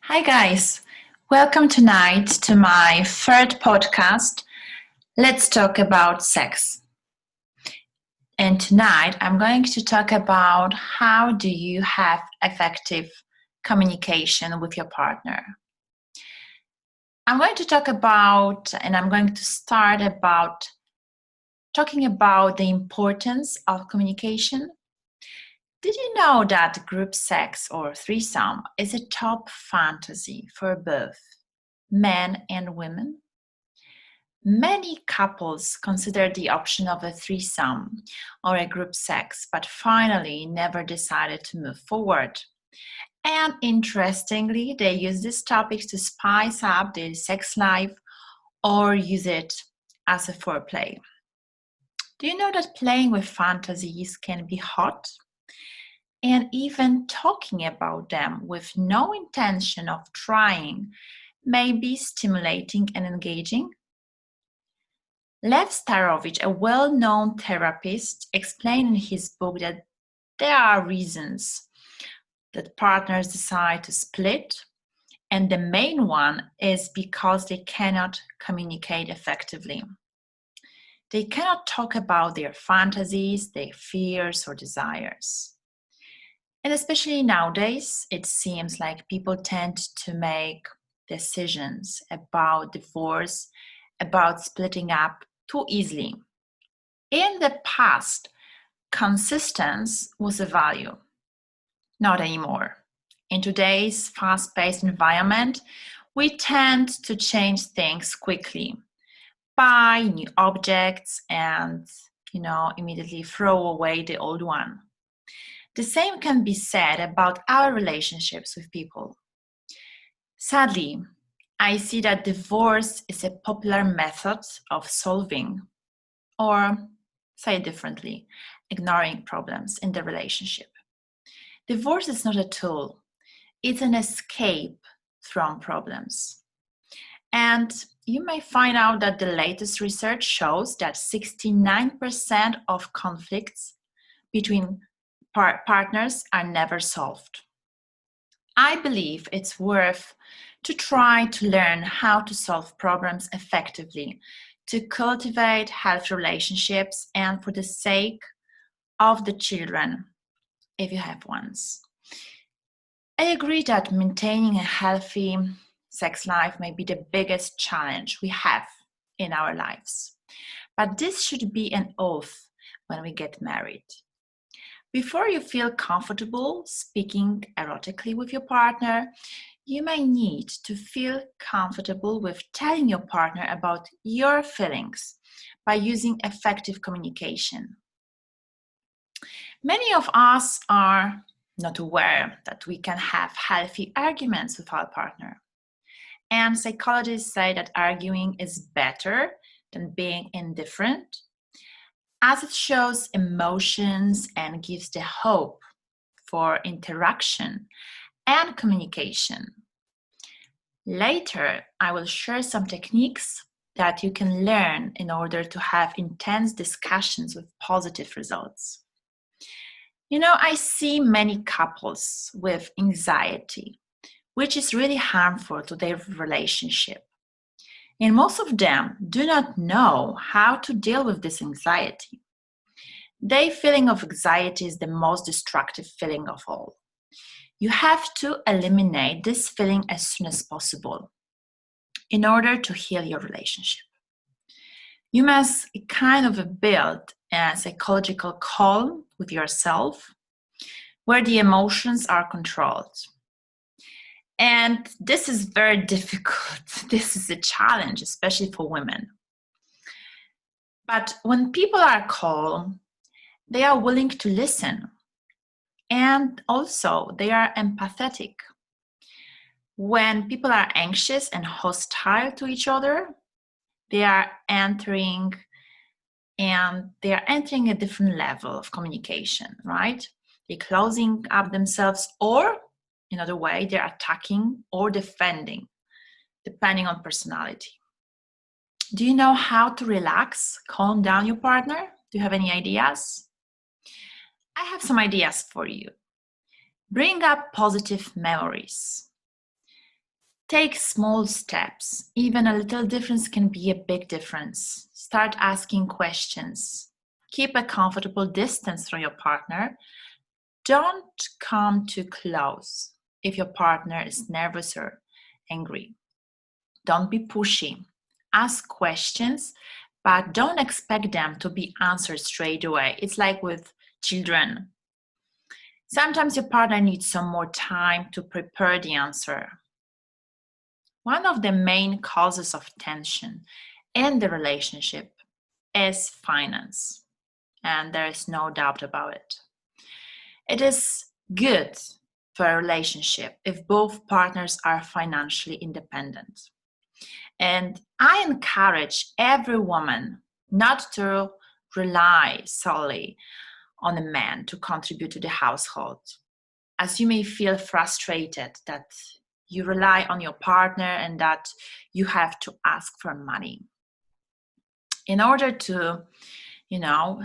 Hi, guys. Welcome tonight to my third podcast. Let's talk about sex. And tonight I'm going to talk about how do you have effective communication with your partner. I'm going to talk about, and I'm going to start about talking about the importance of communication. Did you know that group sex or threesome is a top fantasy for both men and women? Many couples consider the option of a threesome or a group sex, but finally never decided to move forward. And interestingly, they use this topic to spice up their sex life or use it as a foreplay. Do you know that playing with fantasies can be hot? And even talking about them with no intention of trying may be stimulating and engaging? Lev Starovich, a well-known therapist, explained in his book that there are reasons that partners decide to split, and the main one is because they cannot communicate effectively. They cannot talk about their fantasies, their fears, or desires. And especially nowadays, it seems like people tend to make decisions about divorce, about splitting up too easily. In the past, consistency was a value. Not anymore. In today's fast-paced environment, we tend to change things quickly, buy new objects and, immediately throw away the old one. The same can be said about our relationships with people. Sadly, I see that divorce is a popular method of solving, or say it differently, ignoring problems in the relationship. Divorce is not a tool, it's an escape from problems. And you may find out that the latest research shows that 69% of conflicts between partners are never solved. I believe it's worth to try to learn how to solve problems effectively, to cultivate healthy relationships, and for the sake of the children, if you have ones. I agree that maintaining a healthy sex life may be the biggest challenge we have in our lives. But this should be an oath when we get married. Before you feel comfortable speaking erotically with your partner, you may need to feel comfortable with telling your partner about your feelings by using effective communication. Many of us are not aware that we can have healthy arguments with our partner. And psychologists say that arguing is better than being indifferent, as it shows emotions and gives the hope for interaction and communication. Later, I will share some techniques that you can learn in order to have intense discussions with positive results. I see many couples with anxiety, which is really harmful to their relationship. And most of them do not know how to deal with this anxiety. Their feeling of anxiety is the most destructive feeling of all. You have to eliminate this feeling as soon as possible in order to heal your relationship. You must kind of build a psychological calm with yourself where the emotions are controlled. And this is very difficult. This is a challenge, especially for women. But when people are calm, they are willing to listen. And also, they are empathetic. When people are anxious and hostile to each other, they are entering a different level of communication, right? They're closing up themselves, or in other way, they're attacking or defending, depending on personality. Do you know how to relax, calm down your partner? Do you have any ideas? I have some ideas for you. Bring up positive memories. Take small steps. Even a little difference can be a big difference. Start asking questions. Keep a comfortable distance from your partner. Don't come too close if your partner is nervous or angry. Don't be pushy. Ask questions, but don't expect them to be answered straight away. It's like with children. Sometimes your partner needs some more time to prepare the answer. One of the main causes of tension in the relationship is finance, and there is no doubt about it. It is good for a relationship if both partners are financially independent. And I encourage every woman not to rely solely on a man to contribute to the household, as you may feel frustrated that you rely on your partner and that you have to ask for money. In order to,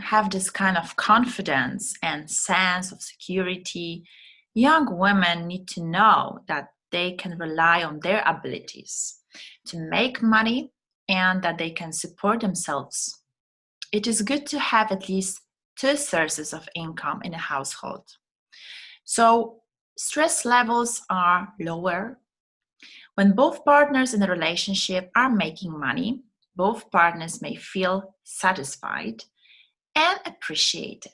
have this kind of confidence and sense of security, young women need to know that they can rely on their abilities to make money and that they can support themselves. It is good to have at least 2 sources of income in a household. So stress levels are lower. When both partners in a relationship are making money, both partners may feel satisfied and appreciated.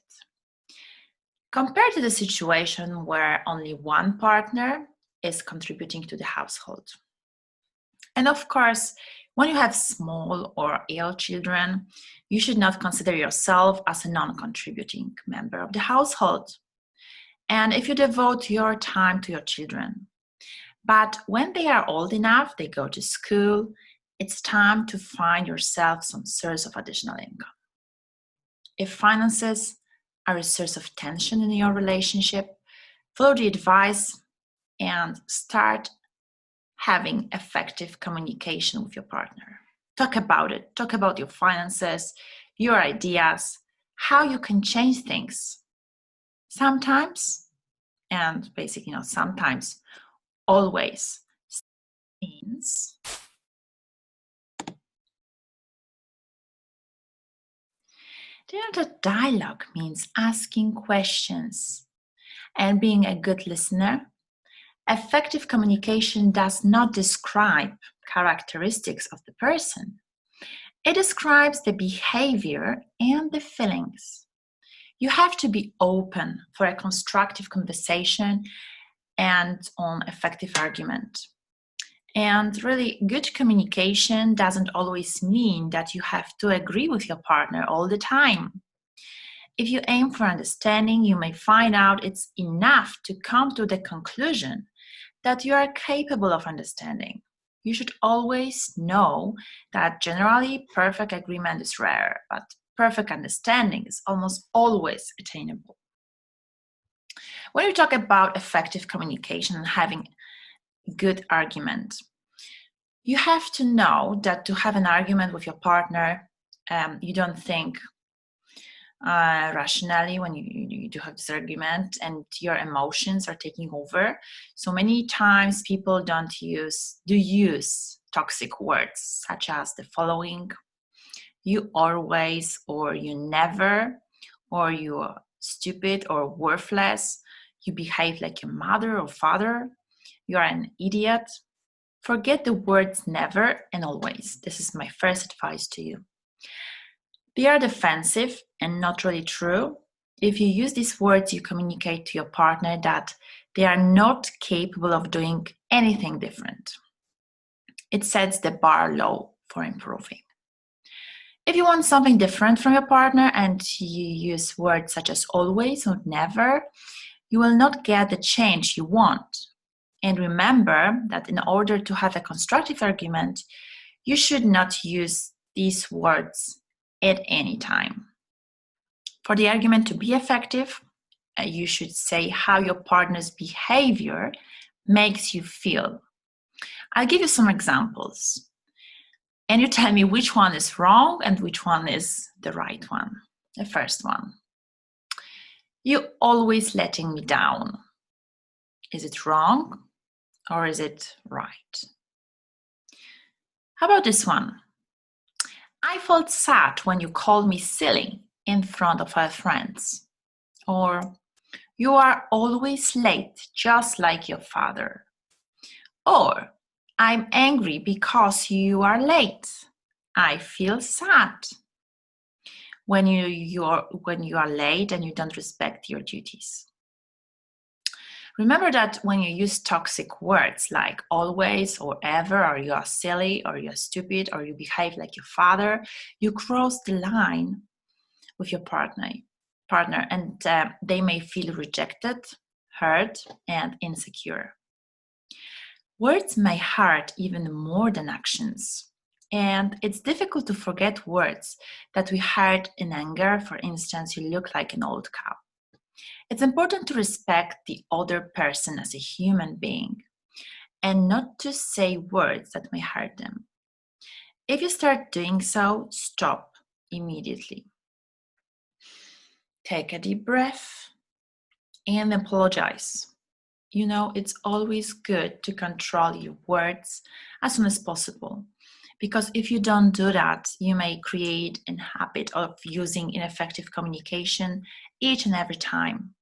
Compared to the situation where only one partner is contributing to the household. And of course, when you have small or ill children, you should not consider yourself as a non-contributing member of the household. And if you devote your time to your children, but when they are old enough, they go to school, it's time to find yourself some source of additional income. If finances are a source of tension in your relationship, follow the advice and start having effective communication with your partner. Talk about it. Talk about your finances, your ideas, how you can change things. Sometimes, and basically not sometimes, always means the dialogue means asking questions and being a good listener. Effective communication does not describe characteristics of the person. It describes the behavior and the feelings. You have to be open for a constructive conversation and on effective argument. And really, good communication doesn't always mean that you have to agree with your partner all the time. If you aim for understanding, you may find out it's enough to come to the conclusion that you are capable of understanding. You should always know that generally perfect agreement is rare, but perfect understanding is almost always attainable. When we talk about effective communication and having good argument, you have to know that to have an argument with your partner, you don't think rationally when you do have this argument and your emotions are taking over. So many times people use toxic words such as the following: you always, or you never, or you're stupid or worthless, you behave like your mother or father, you are an idiot. Forget the words never and always. This is my first advice to you. They are defensive and not really true. If you use these words, you communicate to your partner that they are not capable of doing anything different. It sets the bar low for improving. If you want something different from your partner and you use words such as always or never, you will not get the change you want. And remember that in order to have a constructive argument, you should not use these words at any time. For the argument to be effective, you should say how your partner's behavior makes you feel. I'll give you some examples, and you tell me which one is wrong and which one is the right one. The first one: you're always letting me down. Is it wrong or is it right? How about this one? I felt sad when you called me silly in front of our friends. Or, you are always late, just like your father. Or, I'm angry because you are late. I feel sad when you are late and you don't respect your duties. Remember that when you use toxic words like always or ever, or you are silly, or you're stupid, or you behave like your father, you cross the line with your partner, and they may feel rejected, hurt, and insecure. Words may hurt even more than actions. And it's difficult to forget words that we heard in anger. For instance, you look like an old cow. It's important to respect the other person as a human being and not to say words that may hurt them. If you start doing so, stop immediately. Take a deep breath and apologize. You know, it's always good to control your words as soon as possible, because if you don't do that, you may create a habit of using ineffective communication each and every time.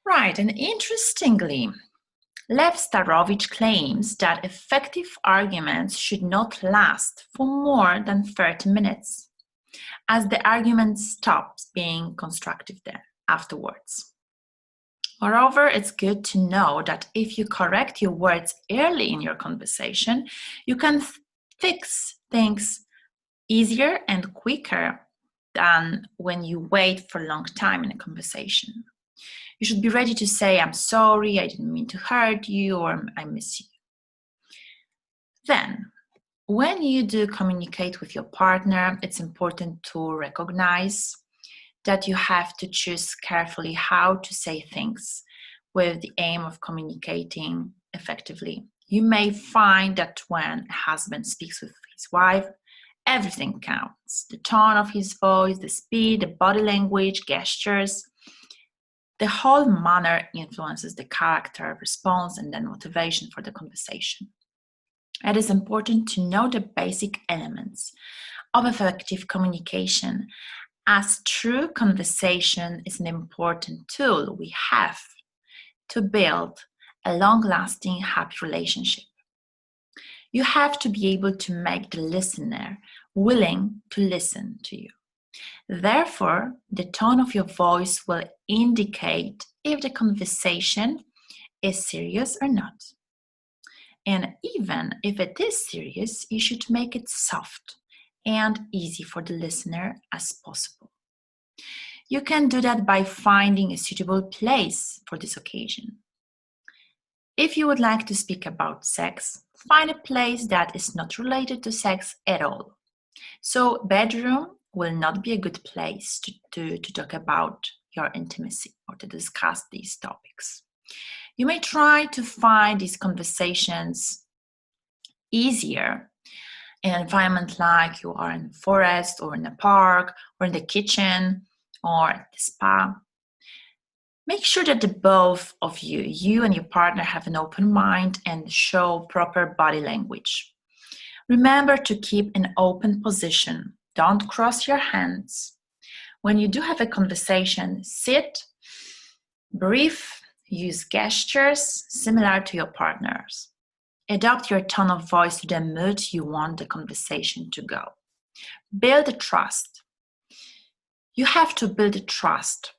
Right, and interestingly, Lev Starovich claims that effective arguments should not last for more than 30 minutes, as the argument stops being constructive then afterwards. Moreover, it's good to know that if you correct your words early in your conversation, you can fix things easier and quicker than when you wait for a long time in a conversation. You should be ready to say, I'm sorry, I didn't mean to hurt you, or I miss you. Then, when you do communicate with your partner, it's important to recognize that you have to choose carefully how to say things with the aim of communicating effectively. You may find that when a husband speaks with his wife, everything counts. The tone of his voice, the speed, the body language, gestures. The whole manner influences the character, response, and then motivation for the conversation. It is important to know the basic elements of effective communication, as true conversation is an important tool we have to build a long-lasting, happy relationship. You have to be able to make the listener willing to listen to you. Therefore, the tone of your voice will indicate if the conversation is serious or not. And even if it is serious, you should make it soft and easy for the listener as possible. You can do that by finding a suitable place for this occasion. If you would like to speak about sex, find a place that is not related to sex at all. So, bedroom will not be a good place to talk about your intimacy or to discuss these topics. You may try to find these conversations easier in an environment like you are in a forest or in a park or in the kitchen or at the spa. Make sure that the both of you and your partner, have an open mind and show proper body language. Remember to keep an open position. Don't cross your hands. When you do have a conversation, sit, breathe, use gestures similar to your partner's. Adapt your tone of voice to the mood you want the conversation to go. Build trust. You have to build trust.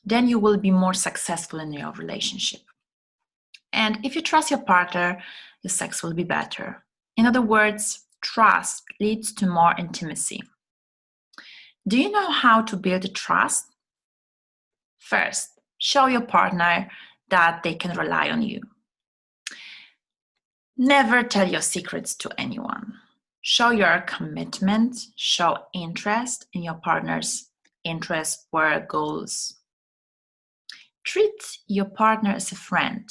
Then you will be more successful in your relationship. And if you trust your partner, your sex will be better. In other words, trust leads to more intimacy. Do you know how to build trust? First, show your partner that they can rely on you. Never tell your secrets to anyone. Show your commitment, show interest in your partner's interests or goals. Treat your partner as a friend.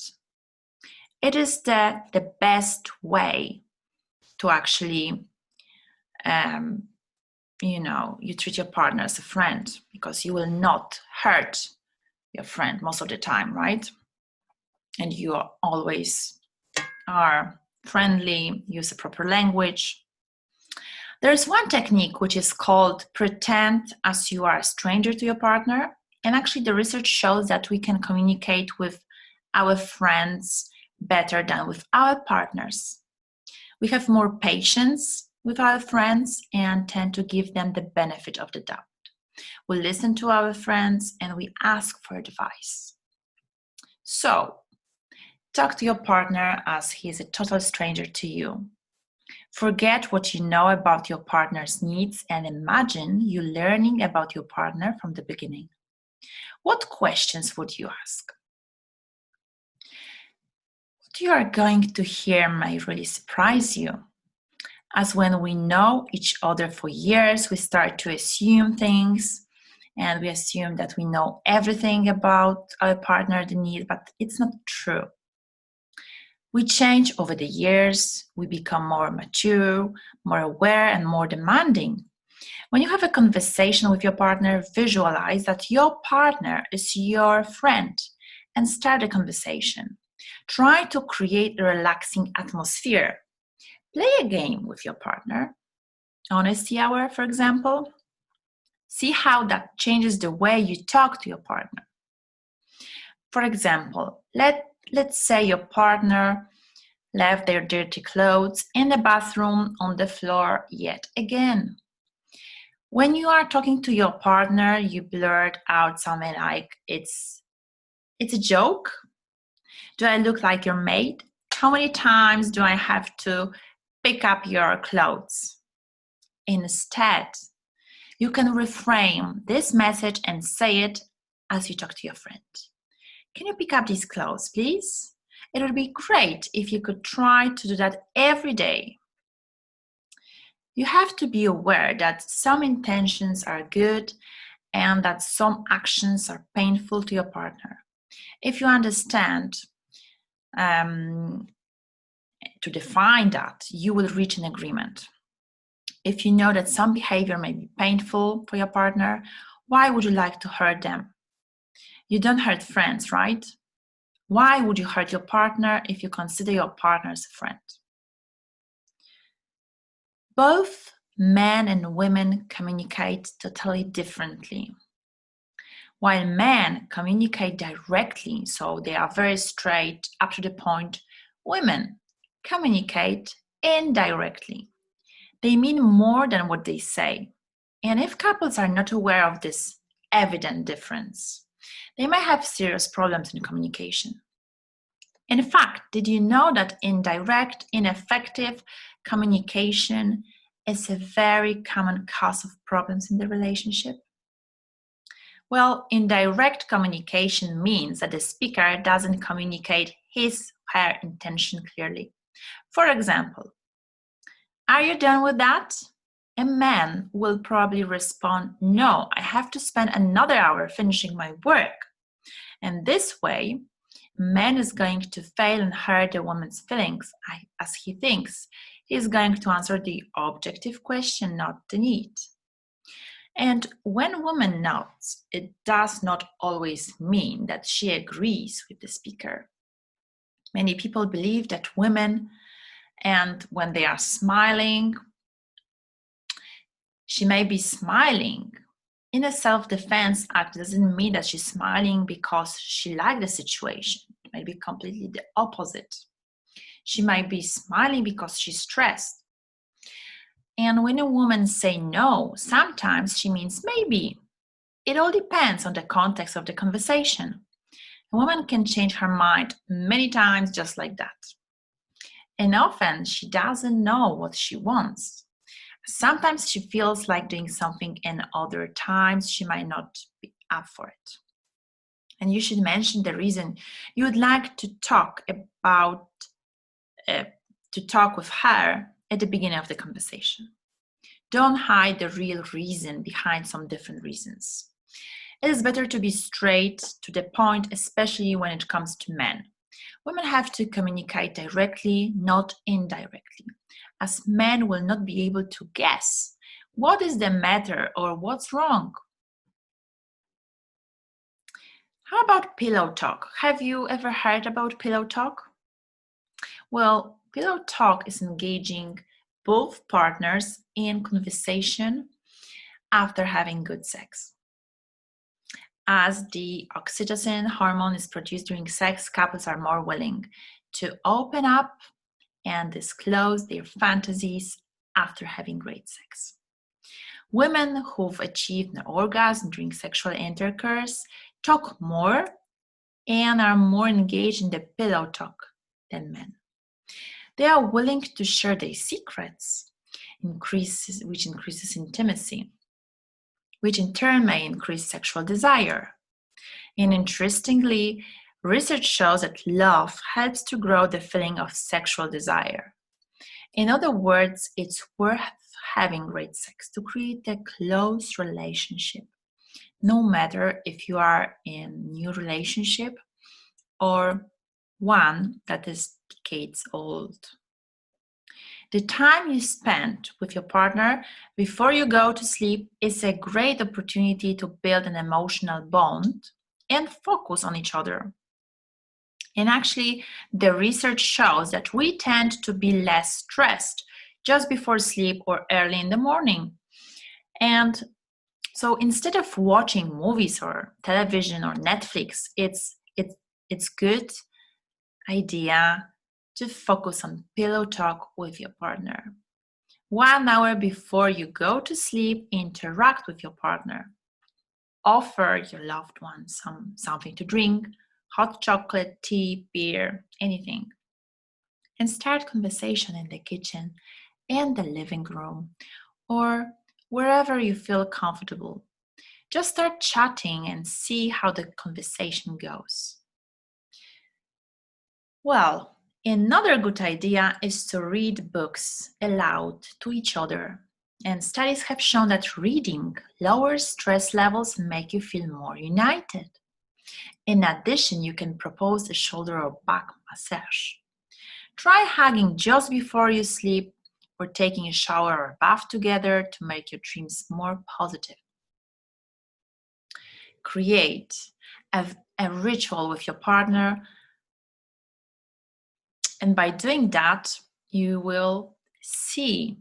It is the best way to actually, you treat your partner as a friend, because you will not hurt your friend most of the time, right? And you always are friendly, use a proper language. There's one technique which is called pretend as you are a stranger to your partner. And actually, the research shows that we can communicate with our friends better than with our partners. We have more patience with our friends and tend to give them the benefit of the doubt. We listen to our friends and we ask for advice. So, talk to your partner as he is a total stranger to you. Forget what you know about your partner's needs and imagine you learning about your partner from the beginning. What questions would you ask? What you are going to hear may really surprise you. As when we know each other for years, we start to assume things and we assume that we know everything about our partner, the need, but it's not true. We change over the years, we become more mature, more aware, and more demanding. When you have a conversation with your partner, visualize that your partner is your friend and start a conversation. Try to create a relaxing atmosphere. Play a game with your partner. Honesty hour, for example. See how that changes the way you talk to your partner. For example, let's say your partner left their dirty clothes in the bathroom on the floor yet again. When you are talking to your partner, you blurt out something like, it's a joke? Do I look like your maid? How many times do I have to pick up your clothes? Instead, you can reframe this message and say it as you talk to your friend. Can you pick up these clothes, please? It would be great if you could try to do that every day. You have to be aware that some intentions are good and that some actions are painful to your partner. If you understand to define that, you will reach an agreement. If you know that some behavior may be painful for your partner, why would you like to hurt them? You don't hurt friends, right? Why would you hurt your partner if you consider your partner as a friend? Both men and women communicate totally differently. While men communicate directly, so they are very straight, up to the point, women communicate indirectly. They mean more than what they say. And if couples are not aware of this evident difference, they may have serious problems in communication. In fact, did you know that indirect, ineffective communication is a very common cause of problems in the relationship? Well, indirect communication means that the speaker doesn't communicate his or her intention clearly. For example, are you done with that? A man will probably respond, no, I have to spend another hour finishing my work. And this way, man is going to fail and hurt the woman's feelings as he thinks he's going to answer the objective question, not the need. And when woman nods, it does not always mean that she agrees with the speaker. Many people believe that women, and when they are smiling, she may be smiling. In a self-defense act, doesn't mean that she's smiling because she liked the situation. It may be completely the opposite. She might be smiling because she's stressed. And when a woman say no, sometimes she means maybe. It all depends on the context of the conversation. A woman can change her mind many times just like that. And often she doesn't know what she wants. Sometimes she feels like doing something, and other times she might not be up for it. And you should mention the reason you would like to talk with her at the beginning of the conversation. Don't hide the real reason behind some different reasons. It is better to be straight to the point, especially when it comes to men. Women have to communicate directly, not indirectly, as men will not be able to guess what is the matter or what's wrong. How about pillow talk? Have you ever heard about pillow talk? Well, Pillow talk is engaging both partners in conversation after having good sex. As the oxytocin hormone is produced during sex, couples are more willing to open up and disclose their fantasies after having great sex. Women who've achieved an orgasm during sexual intercourse talk more and are more engaged in the pillow talk than men. They are willing to share their secrets, which increases intimacy, which in turn may increase sexual desire. And interestingly, research shows that love helps to grow the feeling of sexual desire. In other words, it's worth having great sex to create a close relationship, no matter if you are in a new relationship or one that is decades old. The time you spend with your partner before you go to sleep is a great opportunity to build an emotional bond and focus on each other. And actually, the research shows that we tend to be less stressed just before sleep or early in the morning. And so instead of watching movies or television or Netflix, it's good idea to focus on pillow talk with your partner. 1 hour before you go to sleep, interact with your partner. Offer your loved one something to drink, hot chocolate, tea, beer, anything. And start conversation in the kitchen and the living room or wherever you feel comfortable. Just start chatting and see how the conversation goes. Well, another good idea is to read books aloud to each other. And studies have shown that reading lowers stress levels and make you feel more united. In addition, you can propose a shoulder or back massage. Try hugging just before you sleep or taking a shower or bath together to make your dreams more positive. Create a ritual with your partner, and by doing that, you will see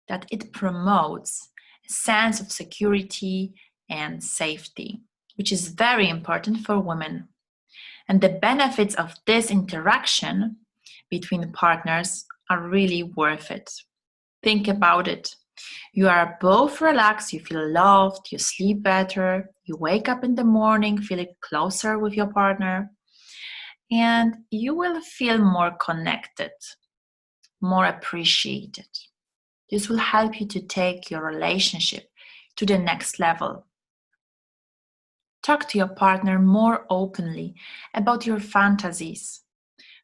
that it promotes a sense of security and safety, which is very important for women. And the benefits of this interaction between partners are really worth it. Think about it. You are both relaxed, you feel loved, you sleep better, you wake up in the morning feeling closer with your partner, and you will feel more connected, more appreciated. This will help you to take your relationship to the next level. Talk to your partner more openly about your fantasies.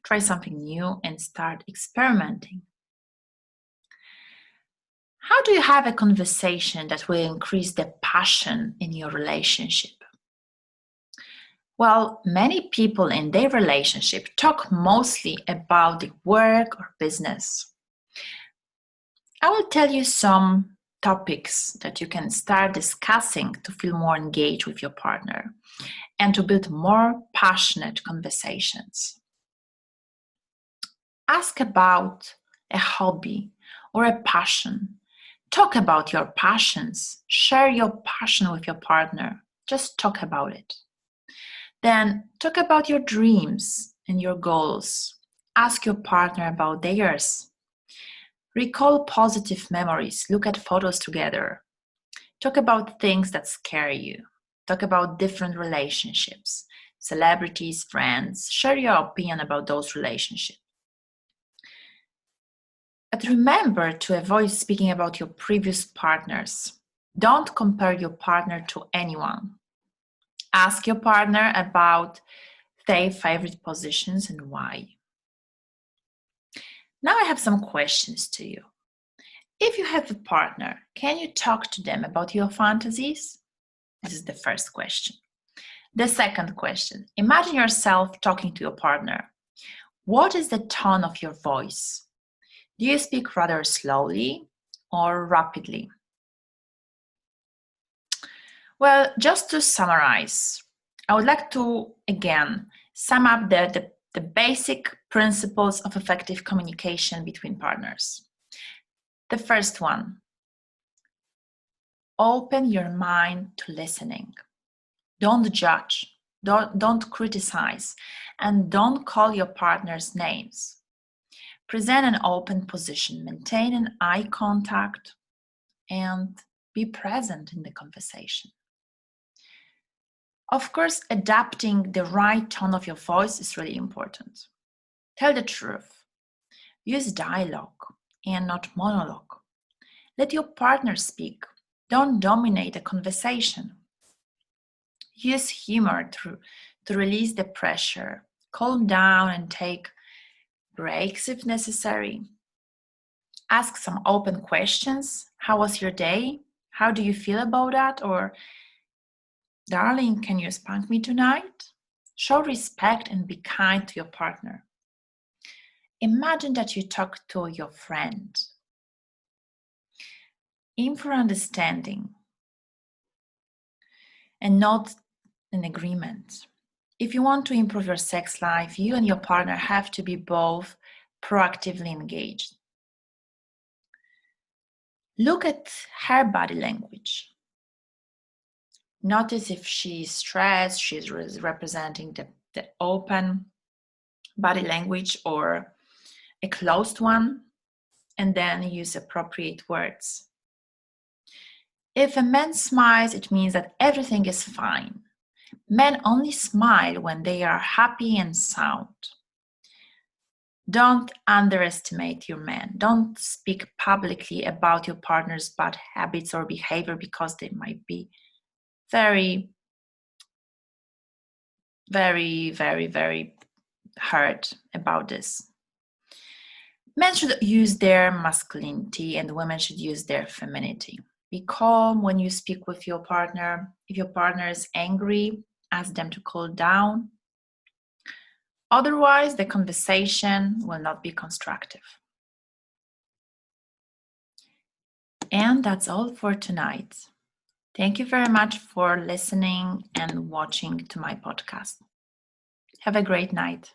Try something new and start experimenting. How do you have a conversation that will increase the passion in your relationship? Well, many people in their relationship talk mostly about the work or business. I will tell you some topics that you can start discussing to feel more engaged with your partner and to build more passionate conversations. Ask about a hobby or a passion. Talk about your passions. Share your passion with your partner. Just talk about it. Then talk about your dreams and your goals. Ask your partner about theirs. Recall positive memories. Look at photos together. Talk about things that scare you. Talk about different relationships, celebrities, friends. Share your opinion about those relationships. But remember to avoid speaking about your previous partners. Don't compare your partner to anyone. Ask your partner about their favorite positions and why. Now I have some questions to you. If you have a partner, can you talk to them about your fantasies? This is the first question. The second question, imagine yourself talking to your partner. What is the tone of your voice? Do you speak rather slowly or rapidly? Well, just to summarize, I would like to again sum up the the basic principles of effective communication between partners. The first one, open your mind to listening. Don't judge, don't criticize, and don't call your partners names. Present an open position, maintain an eye contact, and be present in the conversation. Of course, adapting the right tone of your voice is really important. Tell the truth. Use dialogue and not monologue. Let your partner speak. Don't dominate the conversation. Use humor to release the pressure. Calm down and take breaks if necessary. Ask some open questions. How was your day? How do you feel about that? Or, darling, can you spank me tonight? Show respect and be kind to your partner. Imagine that you talk to your friend. Aim for understanding and not an agreement. If you want to improve your sex life, you and your partner have to be both proactively engaged. Look at her body language. Notice if she's stressed, she's representing the open body language or a closed one, and then use appropriate words. If a man smiles, it means that everything is fine. Men only smile when they are happy and sound. Don't underestimate your man. Don't speak publicly about your partner's bad habits or behavior because they might be very, very, very, very hurt about this. Men should use their masculinity and women should use their femininity. Be calm when you speak with your partner. If your partner is angry, ask them to cool down. Otherwise, the conversation will not be constructive. And that's all for tonight. Thank you very much for listening and watching to my podcast. Have a great night.